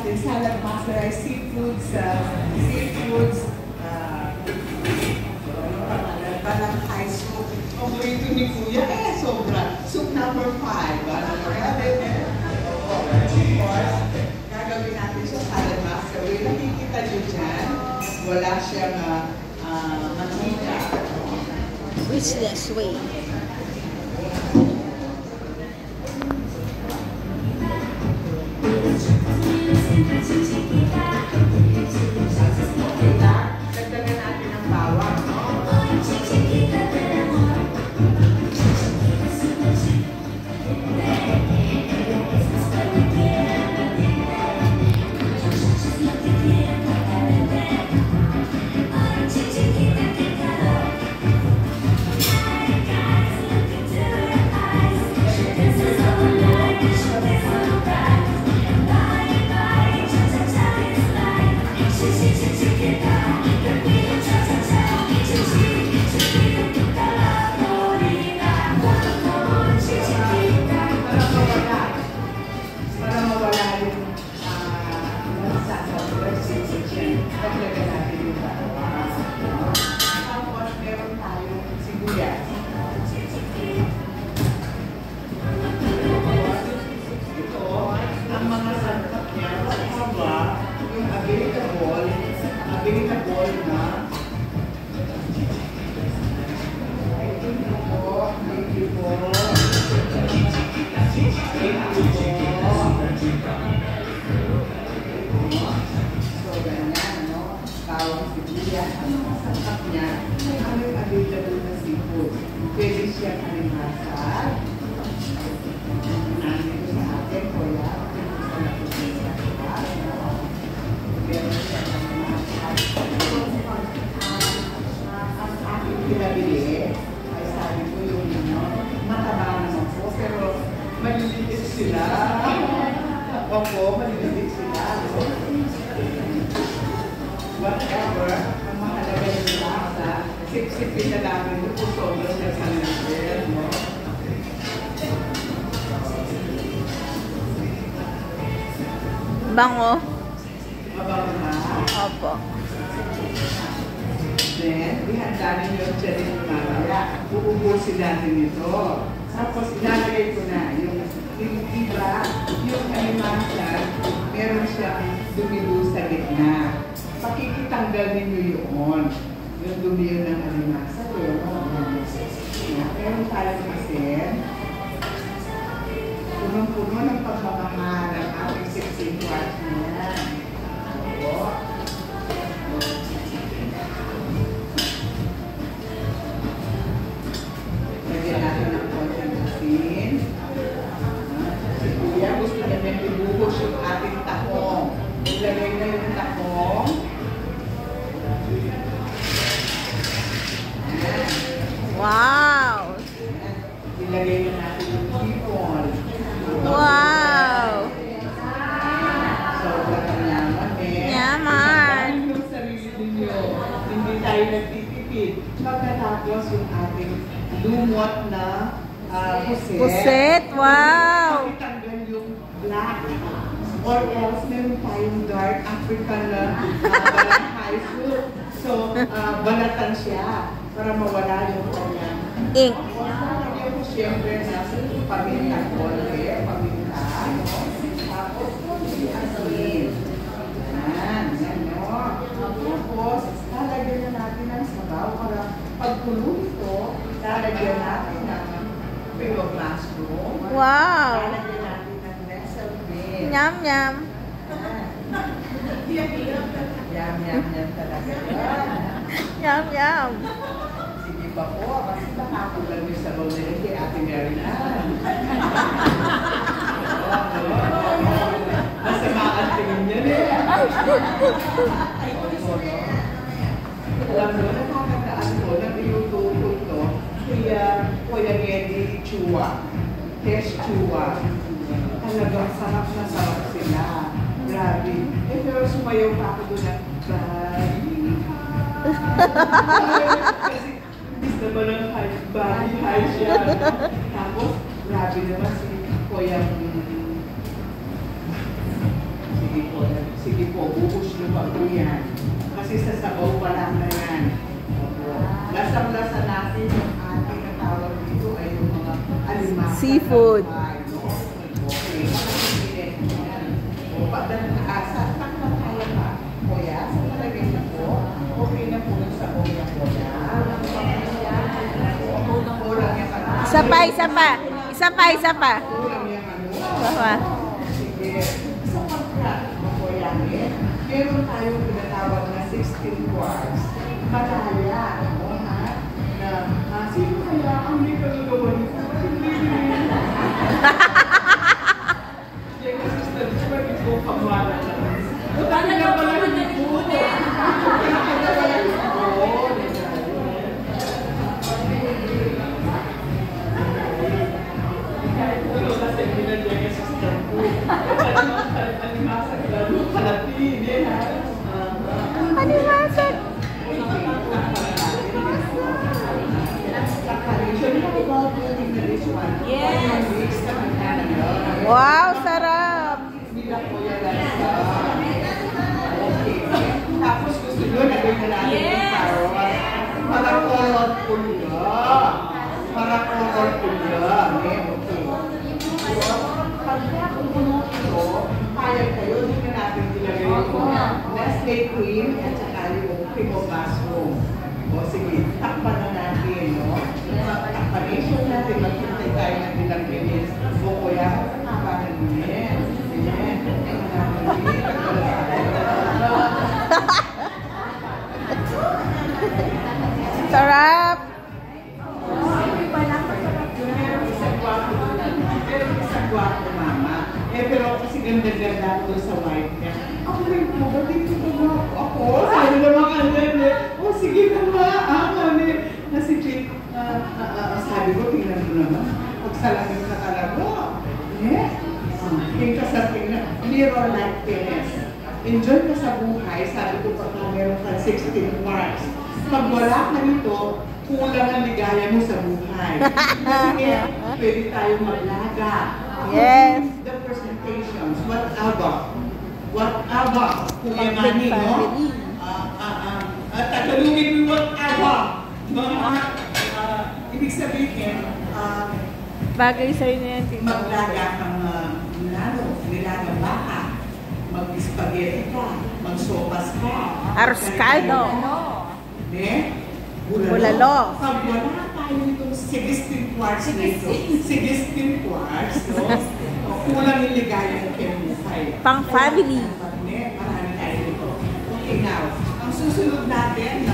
natin, salad master ay seafoods, parang high soup. Paborito ni Kuya, sobra. Soup number 5. Of course, gagawin natin siya salad master. Nakikita nyo dyan, wala siyang mantika. Which this way? Dagdagan natin ang bawang, no? Pwede siya kalimasag. Nandito sa atin, kuya. Meron siya kalimasag. Ang aking pinabili, ay sabi ko yung mataba naman po, pero maliliit sila. Opo, maliliit sila. Whatever, ang mahalaga yung lasa, sip-sipin na namin ito, sobrang siya sa level, no? Bango. Mabango na. Opo. Then, ihanda ninyo yung cherry mamaya. Uubusin natin ito. Tapos, ilalagay ko na yung iba, yung kalimasan, meron siyang dumilo sa gitna. Pakikitanggal ninyo yun. Yung dumi yun ng kalimasan. Meron tayong asin. Punong-puno ng pagmamahal ng ating 16 watts niya. Opo. Lagyan natin ng konting asin. Si Kuya, gusto niya may ibuhos yung ating tahong. Ilagay na yung tahong. Wow! Ilagay na natin yung hipon. Wow! Sobrang yaman eh. Yaman! Dahil yung sarili ninyo, hindi tayo nagtitipid. Pagkatapos yung ating lumot na puset. Puset! Wow! Itanggal yung black. Or else, meron tayong dark African na balakay soup. So, balatan siya para mawala yung kanyang ink. Lagyan ko siyempre na paminta konti, paminta, no? Tapos, konti asin. Yan, no? Tapos, lalagyan na natin ng sabaw para pagkulo ito, lalagyan natin ng pillow mushroom. Wow! Lalagyan natin ng nestle bean. Yum, yum. Yum, talaga yan. Yum, yum. Sige pa po, kasi nakakulang yung sabaw na yun kay Ate Mary Ann. Masamaan tingin niya eh. Alam mo, nakakandaan ko na niluto ko ito Kuya Gedi Chua. Test Chua. Talagang sarap na sarap sila. Grabe. Eh, pero sumayaw pa ako doon na, kasi imbis naman ang body high siya. Tapos, grabe naman si Kuya. Sige Sige po, buhos nyo pa po yan. Kasi sa sabaw pa lang na yan. Opo. Lasang-lasa natin yung ating natawag dito ay yung mga alimango. Seafood. Okay. O, pagdasa, takpan kaya pa. Kuya, sa talagay na po. Okay na po yung sabaw niya po. Kulang niya ka na. Isa pa, isa pa. Isa pa, isa pa. Kulang niya ka na. Isa pa. Sige. Sa pagka-kuyahe, meron tayong pinatawag na 16 quarts. Malaya. O, ha? Na, sino kaya ang may kagagawa nito? Yan kasi sa diba ito pamwala na. O, dami na pala yung puto. Animasan. Wow, sarap. Tapos gusto nyo, nagawin na natin yung carrot. Para color pula. Para color pula. Okay. Pagka kumuno ito, payag kayo, hindi natin ilagay yung Nestle cream at saka yung cream of mushroom. O sige, takpan na natin, no? Takpanation natin, magkintay tayo ng ilang minutes. O kuya, takpan na natin. Ayan. Sarap. Isang gwapo, mama. Pero kasi ganda-ganda ko sa wife niya. Ako rin po, ba't hindi ko gwapo ako? Sabi naman kanyan eh. Oh, sige naman. Kasi sabi ko, tingnan mo naman. Pagsalamit na talaga. Eh? Tingka sa tingnan. Mirror-like fitness. Enjoy ka sa buhay. Sabi ko pa meron ka 16 marks. Pag wala ka nito, kulang ang ligaya mo sa buhay. Kasi pwede tayong maglaga. Yes. The presentations, whatever. Kuya Big Manny, no? family. Tagalungin mo whatever. Ibig sabihin, Bagay sa'yo na yan, Tito. maglaga kang nilagang baka, mag-spaghetti ka, mag-sopas ka. Arroz caldo. Bulalo. Pag wala tayo nitong 16 quarts na ito, 16 quarts, no? Kulang yung ligaya ng buhay. Pang family. Marami tayo nito. Okay, now, ang susunod natin,